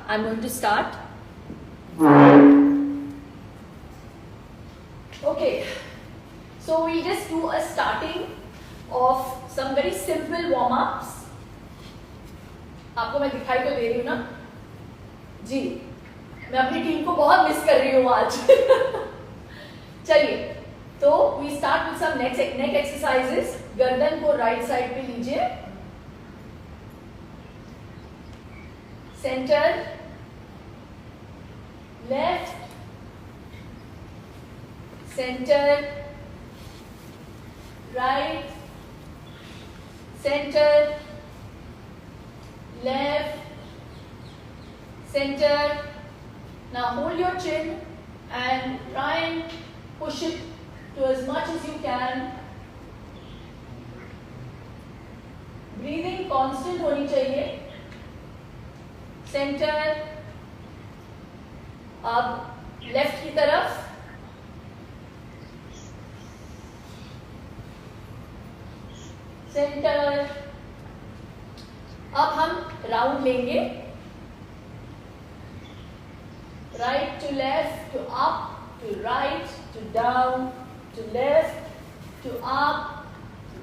I'm going to start. Okay, so we just do a starting of some very simple warm-ups. आपको मैं दिखाई तो दे रही हूँ ना जी, मैं अपनी टीम को बहुत मिस कर रही हूँ आज. चलिए, तो we start with some neck exercises. गर्दन को राइट साइड पे लीजिए, centre, left, centre, right, centre, left, center. Now hold your chin and try and push it to as much as you can. Breathing constant होनी चाहिए. Center. अब left की तरफ. Center. अब हम राउंड लेंगे, right to left, to up, to right, to down, to left, to up,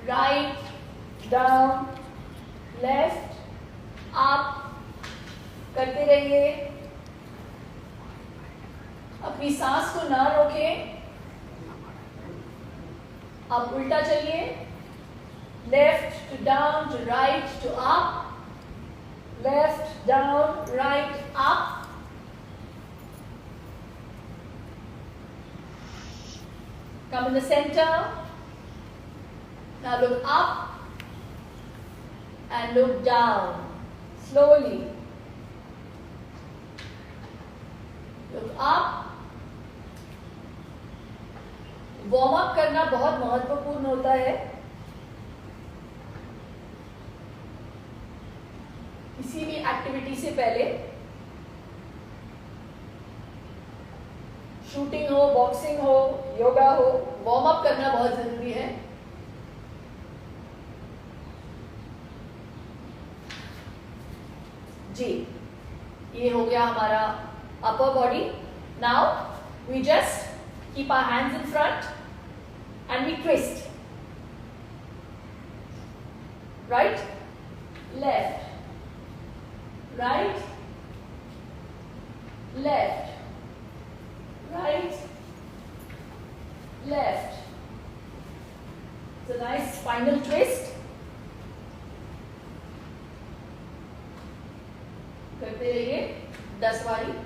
right, down, left, up करते रहिए. अपनी सांस को ना रोकें. अब उल्टा चलिए, left to down, to right, to up, left, down, right, up. Come in the center. Now look up and look down. Slowly. Look up. Warm up करना बहुत महत्वपूर्ण होता है. किसी भी एक्टिविटी से पहले, शूटिंग हो, बॉक्सिंग हो, योगा हो, वार्म अप करना बहुत जरूरी है. जी, ये हो गया हमारा upper body. Now we just keep our hands in front and we twist. Right, left, right, left, right, left. It's a nice spinal twist. करते रहिए 10 बारी,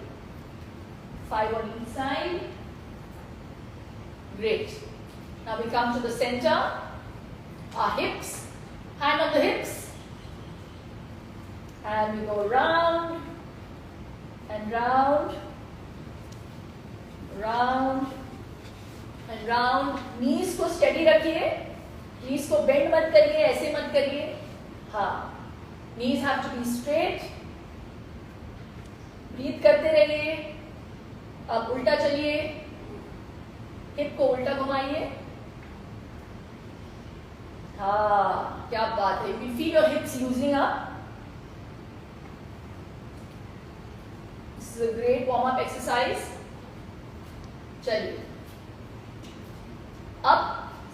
5 on each side. Great. Now we come to the center, our hips, hand on the hips. And we go round and round, round and round. Knees को steady रखिए. Knees को bend मत करिए, ऐसे मत करिए. हाँ, knees have to be straight. Breathe करते रहिए. अब उल्टा चलिए. Hip को उल्टा घुमाइए. हाँ, क्या बात है. You feel your hips loosening up. This is a great warm-up exercise. चलिए. Up.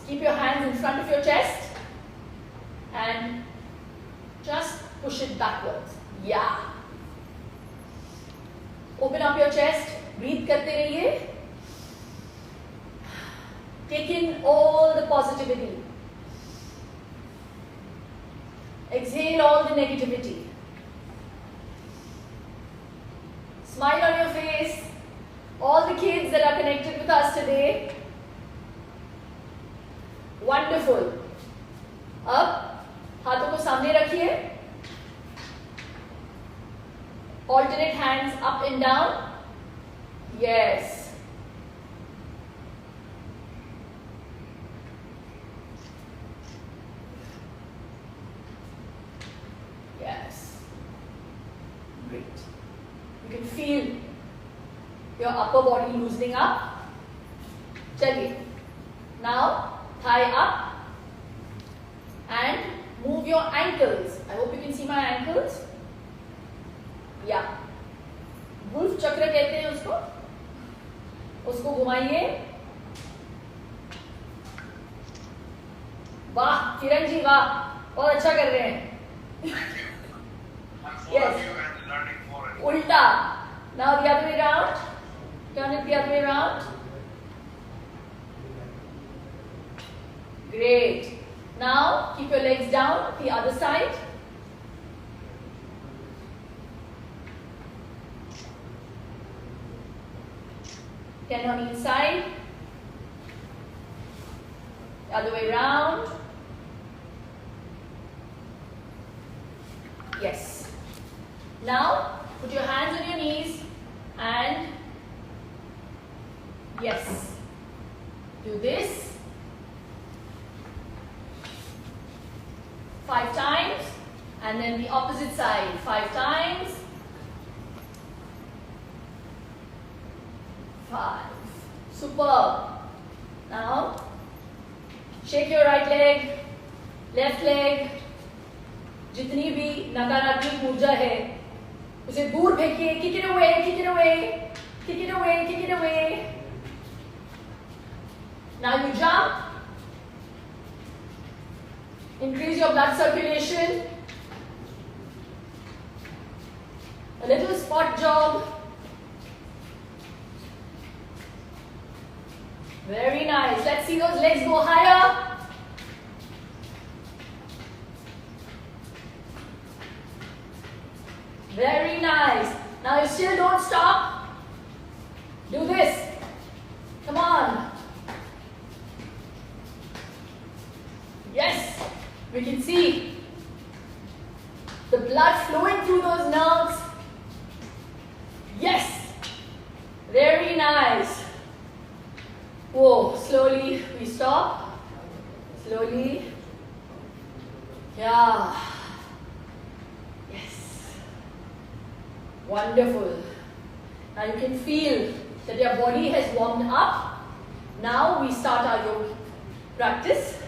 Keep your hands in front of your chest and just push it backwards. Yeah. Open up your chest. Breathe करते रहिए. Take in all the positivity. Exhale all the negativity. Smile on your face. All the kids that are connected with us today. Wonderful. अब हाथों को सामने रखिए. Alternate hands up and down. Yes. Yes. Great. You can feel your upper body loosening up. चलिए. Now thigh up and move your ankles. I hope you can see my ankles. Yeah. धनुष चक्र कहते हैं उसको, उसको घुमाइए। वाह किरण जी वाह, बहुत अच्छा कर रहे हैं। Yes. उल्टा। Now the other way round. Turn it the other way round. Great. Now keep your legs down. The other side. Ten on each side. The other way round. Yes. Now, put your hands on your knees and yes, do this 5 times and then the opposite side 5 times. 5. Superb. Now, shake your right leg, left leg. जितनी भी नकारात्मक ऊर्जा है उसे दूर फेंकिए। Kick it away, kick it away, kick it away, kick it away. Now you jump. Increase your blood circulation. A little spot jog. Very nice. Let's see those legs go higher. Very nice. Now you still don't stop. Do this. Come on. Yes. We can see the blood flowing through those nerves. Yes. Very nice. Whoa. Slowly we stop. Slowly. Yeah. Wonderful. Now you can feel that your body has warmed up. Now we start our yoga practice.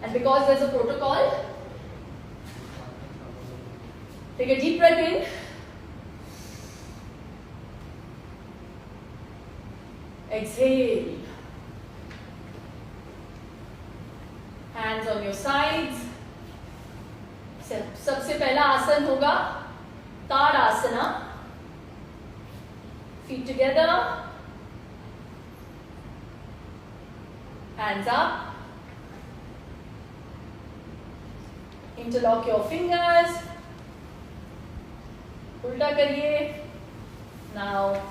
And because there's a protocol, take a deep breath in. Exhale. Hands on your sides. सबसे पहला आसन होगा Tadasana. Feet together. Hands up. Interlock your fingers. Ulta kariye. Now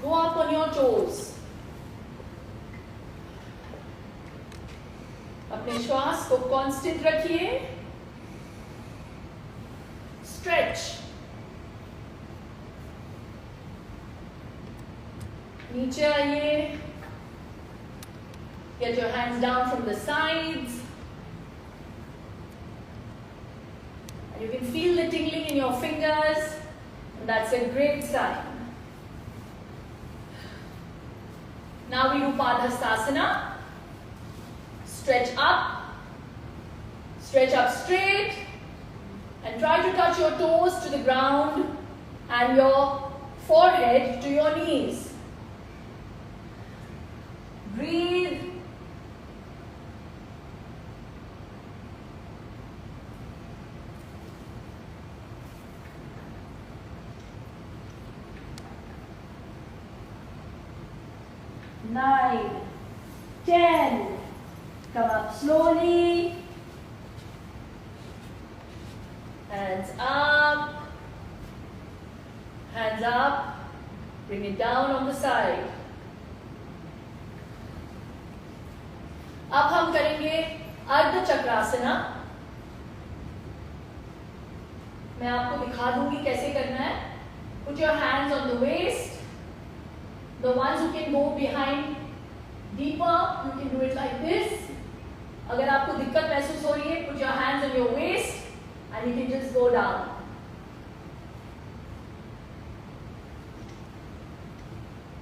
go up on your toes. अपने श्वास को constant रखिए. Stretch. नीचे आइए. Get your hands down from the sides. And you can feel the tingling in your fingers. And that's a great sign. Now we do Padhastasana. Stretch up straight. And try to touch your toes to the ground and your forehead to your knees. Breathe. Nine, 10. Come up slowly. Hands up, hands up, bring it down on the side. अब हम करेंगे अर्ध चक्रासना. मैं आपको दिखा दूंगी कैसे करना है. Put your hands on the waist. The ones who can go behind deeper, you can do it like this. अगर आपको दिक्कत महसूस हो रही है, put your hands on your waist. And you can just go down.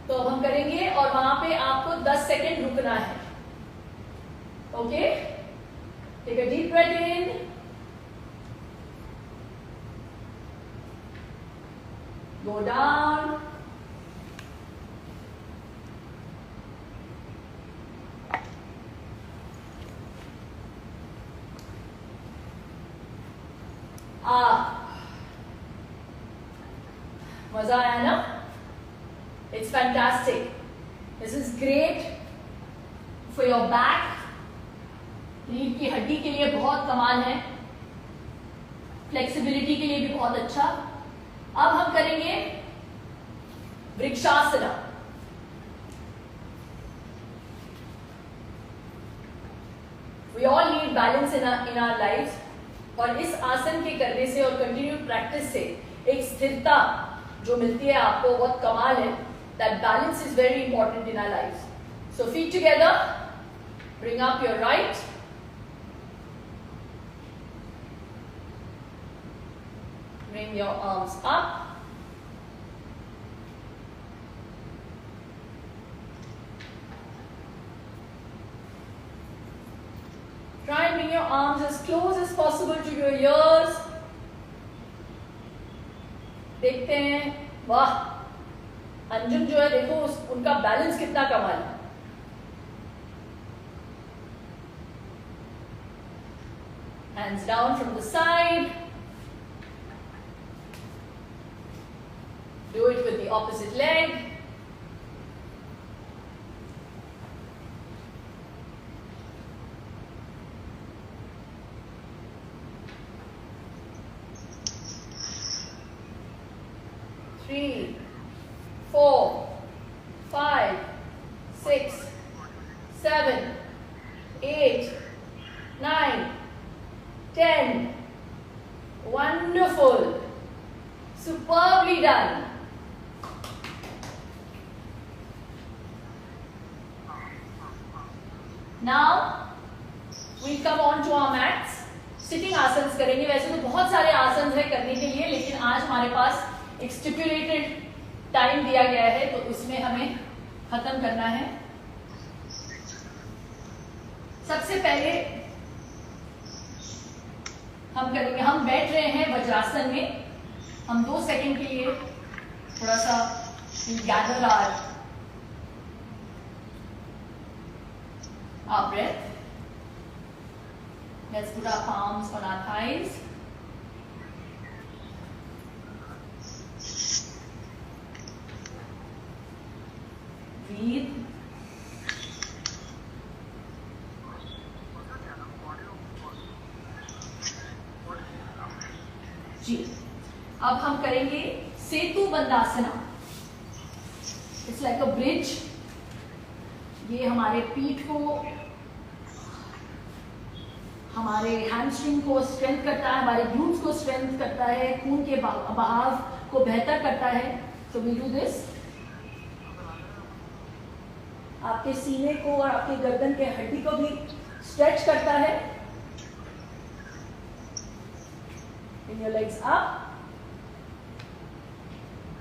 तो अब हम करेंगे और वहां पे आपको 10 सेकेंड रुकना है. Okay? Take a deep breath in. go down, up. मजा आया ना? It's fantastic. This is great for your back. रीढ़ की हड्डी के लिए बहुत कमाल है, फ्लेक्सिबिलिटी के लिए भी बहुत अच्छा। अब हम करेंगे vrikshasana. We all need balance in our lives, और इस आसन के करने से और कंटिन्यू प्रैक्टिस से एक स्थिरता जो मिलती है आपको, बहुत कमाल है। That balance is very important in our lives. So feet together, bring up your right, bring your arms up, try and bring your arms as close as possible to your ears. देखते हैं, वाह अंजुम जो है देखो उनका balance कितना कमाल है। Hands down from the side. Do it with the opposite leg. Three, 4, 5, 6, 7, 8, 9, 10. Wonderful. Superbly done. Now we come on to our mats. Sitting asanas करेंगे। वैसे तो बहुत सारे आसन है करने के लिए, लेकिन आज हमारे पास एक स्टिपुलेटेड टाइम दिया गया है, तो उसमें हमें खत्म करना है। सबसे पहले हम करेंगे, हम बैठ रहे हैं वज्रासन में। हम 2 सेकंड के लिए थोड़ा सा gather our breath. Let's put our palms on our thighs. Breathe. जी, अब हम करेंगे Setu Bandhasana. It's like a bridge. ये हमारे पीठ को, हमारे हैमस्ट्रिंग को स्ट्रेंथ करता है, हमारे ग्लूट्स को स्ट्रेंथ करता है, खून के बहाव को बेहतर करता है। So we do this. आपके सीने को और आपके गर्दन के हड्डी को भी स्ट्रेच करता है। Bring your legs up.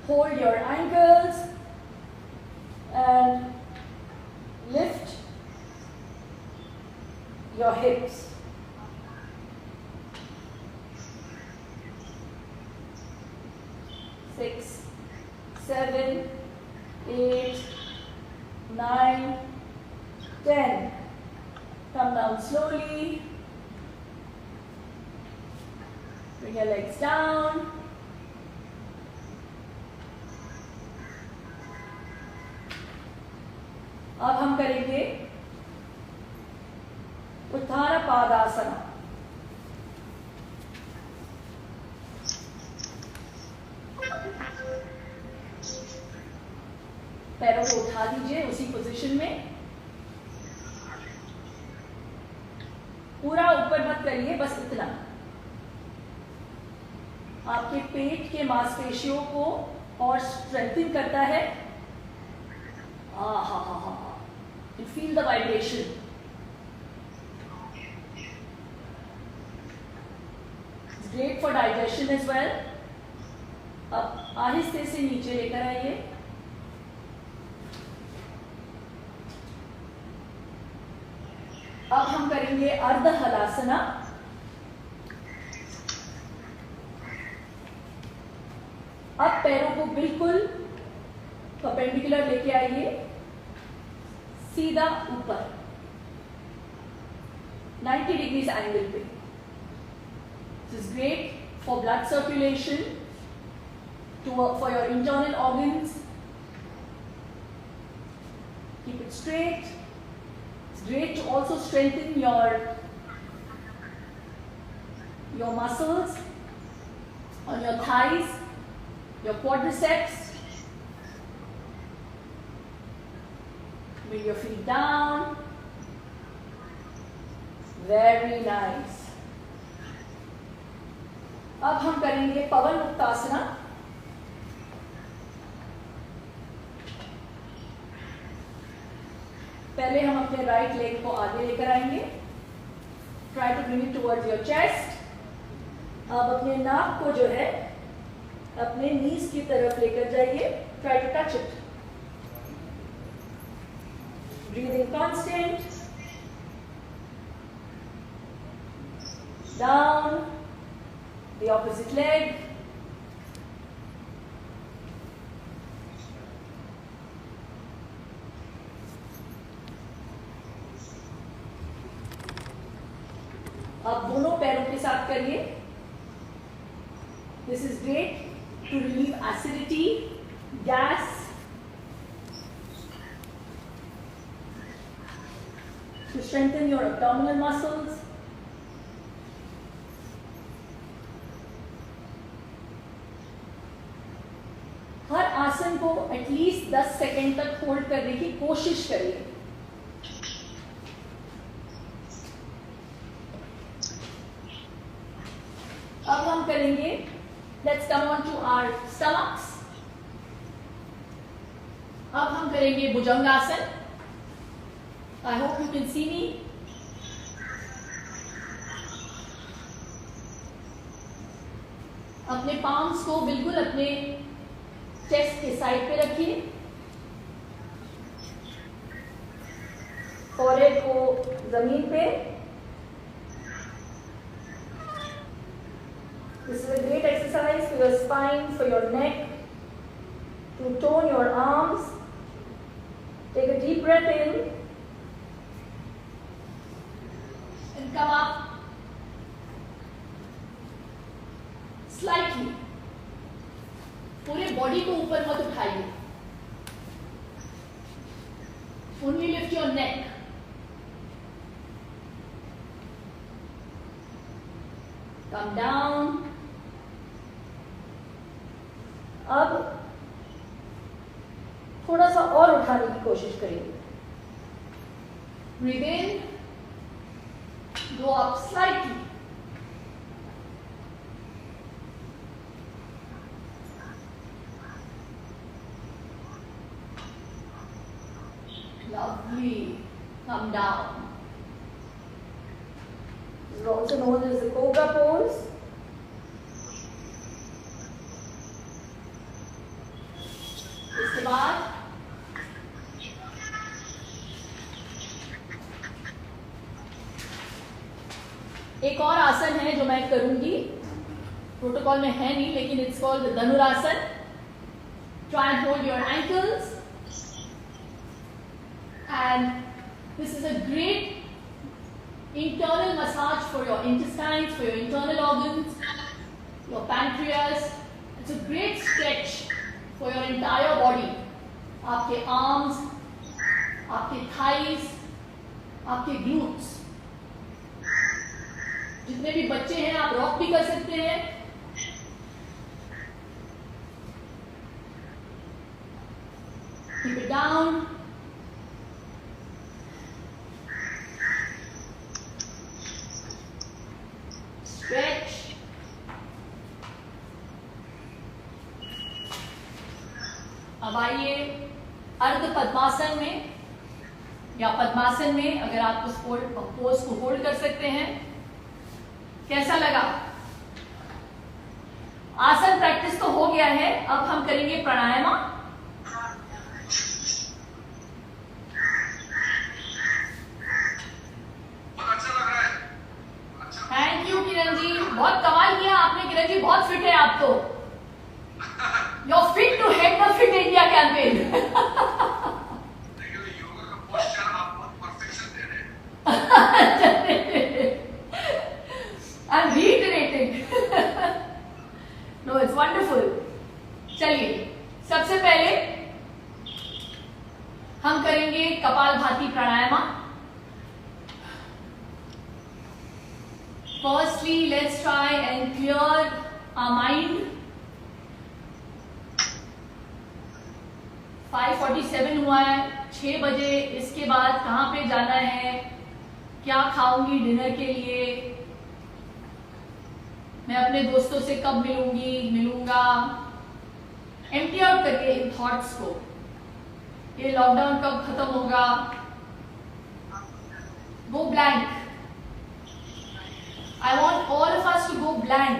Hold your ankles and lift your hips. Six, 7, 8, 9, 10. Come down slowly. Bring your legs down. अब हम करेंगे उत्थान पादासना। पैरों को उठा दीजिए उसी पोजीशन में। पूरा ऊपर मत करिए, बस इतना। आपके पेट के मांसपेशियों को और स्ट्रेंथन करता है। You feel the vibration. It's great for digestion as well. अब आहिस्ते से नीचे लेकर आइए। अब हम करेंगे अर्ध हलासना। अब पैरों को बिल्कुल परपेंडिकुलर लेके आइए, सीधा ऊपर 90 डिग्रीज एंगल पे। This is great for blood circulation, for your internal organs. Keep it straight. It's great to also strengthen your muscles on your thighs, your quadriceps. Bring your feet down. Very nice. अब हम करेंगे पवन मुक्तासना। पहले हम अपने right leg को आगे लेकर आएंगे। Try to bring it towards your chest. अब अपने नाक को जो है अपने नीज की तरफ लेकर जाइए। Try to touch it. Breathing constant. Down the opposite leg. अब दोनों पैरों के साथ करिए। This is great to relieve acidity, gas, to strengthen your abdominal muscles. हर आसन को एटलीस्ट 10 सेकेंड तक होल्ड करने की कोशिश करिए। अब हम करेंगे, let's come on to our stomachs. अब हम करेंगे Bhujangasana. I hope you can see me. अपने पाम्स को बिल्कुल अपने चेस्ट के साइड पे रखिए। फॉरहेड को जमीन पे। This is a great exercise for your spine, for your neck, to tone your arms. Take a deep breath in. And come up slightly. पूरे बॉडी को ऊपर मत उठाइए। Only lift your neck. Come down. अब थोड़ा सा और उठाने की कोशिश करेंगे। Breathe in. Go up slightly. Lovely. Come down. This is also known as the cobra pose. इसके बाद एक और आसन है जो मैं करूंगी, प्रोटोकॉल में है नहीं, लेकिन it's called dhanurasana. Try and hold your ankles and this is a great internal massage for your intestines, for your internal organs, your pancreas. It's a great stretch for your entire body. आपके arms, आपके thighs, आपके glutes. जितने भी बच्चे हैं आप rock भी कर सकते हैं। Keep it down. Stretch. अब आइए अर्ध पद्मासन में या पद्मासन में, अगर आप उस पोज को होल्ड कर सकते हैं। कैसा लगा? आसन प्रैक्टिस तो हो गया है, अब हम करेंगे प्राणायाम। थैंक यू किरण जी, बहुत कमाल किया आपने। किरण जी बहुत फिट है आप तो। head the Fit India campaign. Yoga का पोस्चर आप बहुत परफेक्शन दे रहे हैं। I'm reiterating. No, it's wonderful. चलिए, सबसे पहले हम करेंगे कपालभाति प्राणायाम। Firstly, let's try and clear our mind. 5:47 हुआ है, 6 बजे। इसके बाद कहाँ पे जाना है, क्या खाऊंगी डिनर के लिए, मैं अपने दोस्तों से कब मिलूंगा। एम्प्टी आउट करिए इन थॉट्स को। ये लॉकडाउन कब खत्म होगा, go blank. I want all of us to go blank.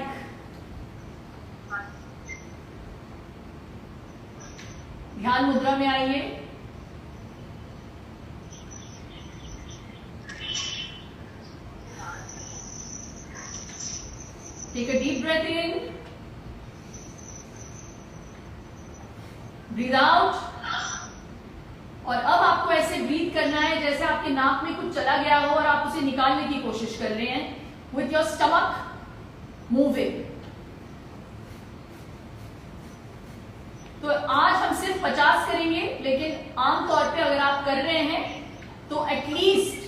ध्यान मुद्रा में आइए। Take a deep breath in, breathe out। और अब आपको ऐसे ब्रीथ करना है जैसे आपके नाक में कुछ चला गया हो और आप उसे निकालने की कोशिश कर रहे हैं। With your stomach moving। तो आज हम सिर्फ 50 करेंगे, लेकिन आमतौर पे अगर आप कर रहे हैं तो एटलीस्ट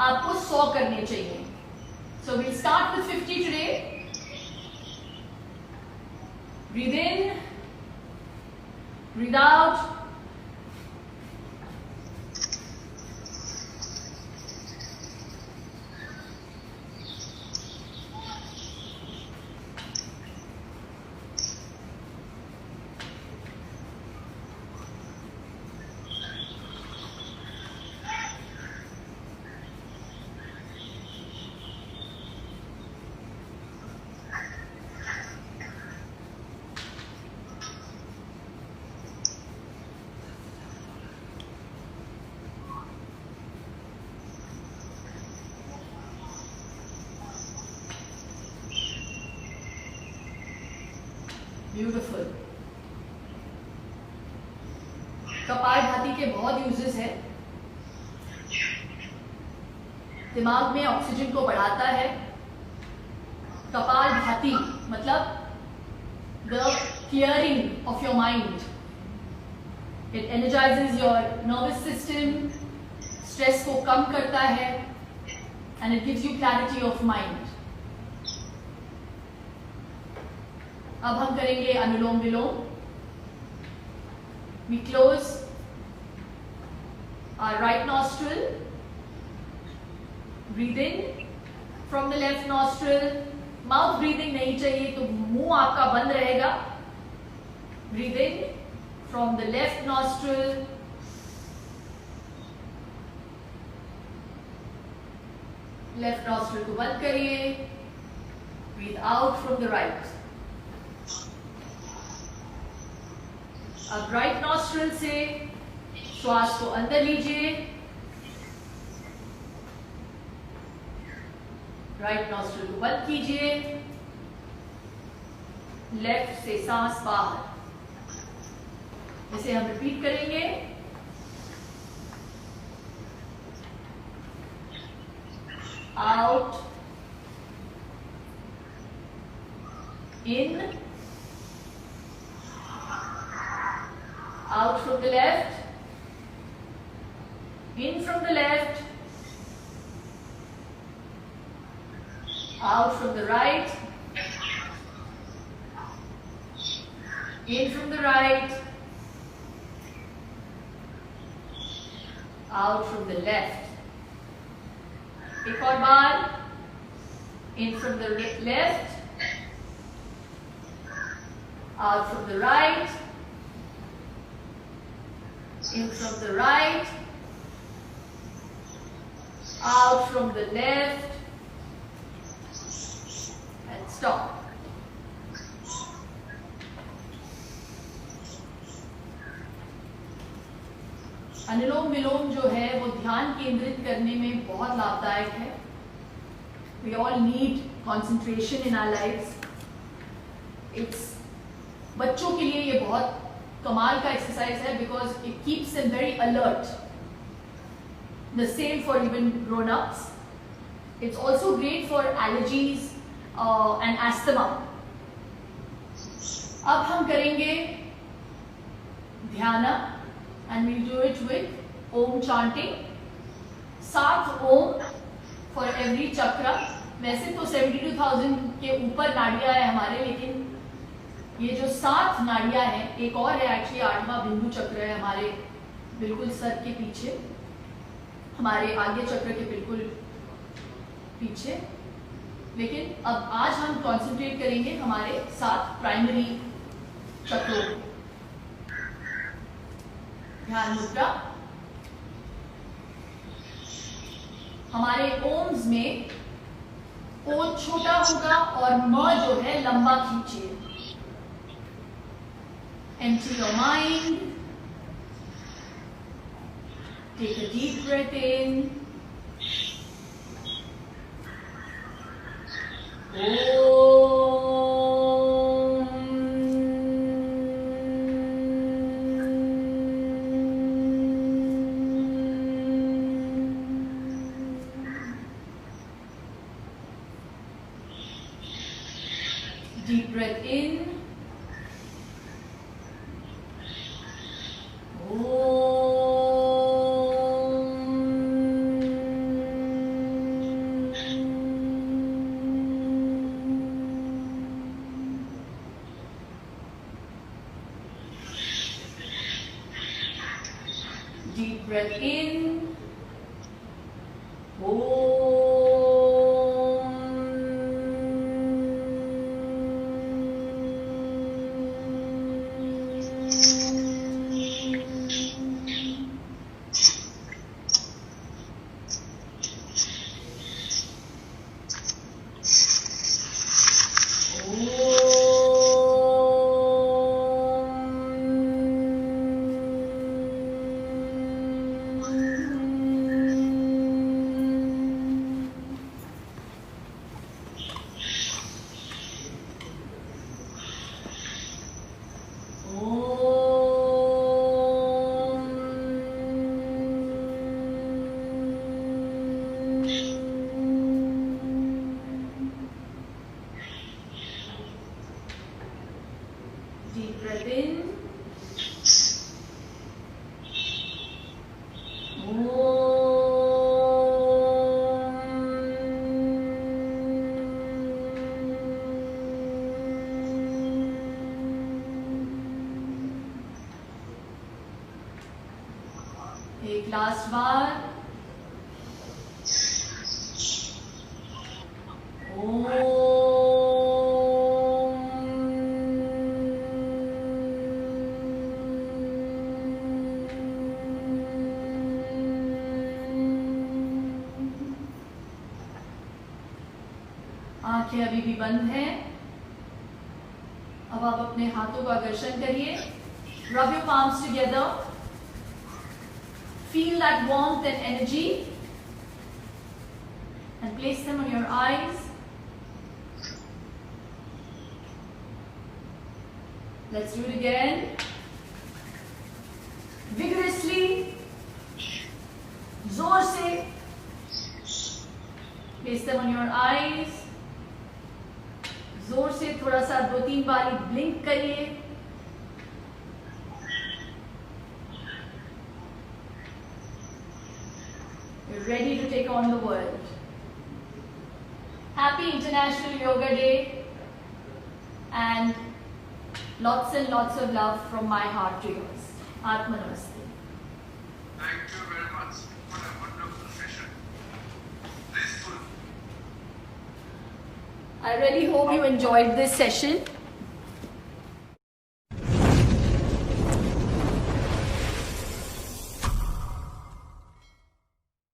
आपको 100 करने चाहिए। So we'll start with 50 today। Breathe in, breathe out। Beautiful. Kapalbhati के बहुत यूजेस है। दिमाग में ऑक्सीजन को बढ़ाता है। कपालभाति मतलब the clearing of your mind. It energises your nervous system, stress को कम करता है and it gives you clarity of mind. अब हम करेंगे Anulom Vilom. We close our right nostril, breathe in from the left nostril। Mouth breathing नहीं चाहिए तो मुंह आपका बंद रहेगा। Breathe in from the left nostril, left nostril को बंद करिए। Breathe out from the right। अब राइट नॉस्ट्रिल से श्वास को अंदर लीजिए। राइट नॉस्ट्रिल को बंद कीजिए। लेफ्ट से सांस बाहर। इसे हम रिपीट करेंगे। Out, in, out from the left, in from the left, out from the right, in from the right, out from the left। एक और बार, in from the left, out from the right, in from the right, out from the left, and stop। अनुलोम विलोम जो है वो ध्यान केंद्रित करने में बहुत लाभदायक है। We all need concentration in our lives। बच्चों के लिए ये बहुत कमाल का एक्सरसाइज है because it keeps them very alert. The same for even grown ups. It's also great for allergies and asthma. अब हम करेंगे ध्यान and will do it with Om chanting. 7 Om for every chakra. वैसे तो 72,000 के ऊपर नाड़ियां है हमारे, लेकिन ये जो 7 नाड़ियां हैं, एक और है एक्चुअली 8वां बिंदु चक्र है हमारे बिल्कुल सर के पीछे, हमारे आगे चक्र के बिल्कुल पीछे. लेकिन अब आज हम कॉन्सेंट्रेट करेंगे हमारे 7 प्राइमरी चक्रों. ध्यान मुद्रा. हमारे ओम्स में ओ छोटा होगा और म जो है लंबा खींचिए. Empty your mind. Take a deep breath in. Deep breath in. Deep breath in. Deep breath in. एक लास्ट बार. आंखें अभी भी बंद हैं. अब आप अपने हाथों का घर्षण करिए. Rub your palms together. Feel that warmth and energy and place them on your eyes. Let's do it again. Vigorously. जोर से. Place them on your eyes. जोर से थोड़ा सा 2-3 बार ब्लिंक करिए. You're ready to take on the world. Happy International Yoga Day and lots and lots of love from my heart to yours. Atma Namaste. Thank you very much for a wonderful session. Blissful. I really hope you enjoyed this session.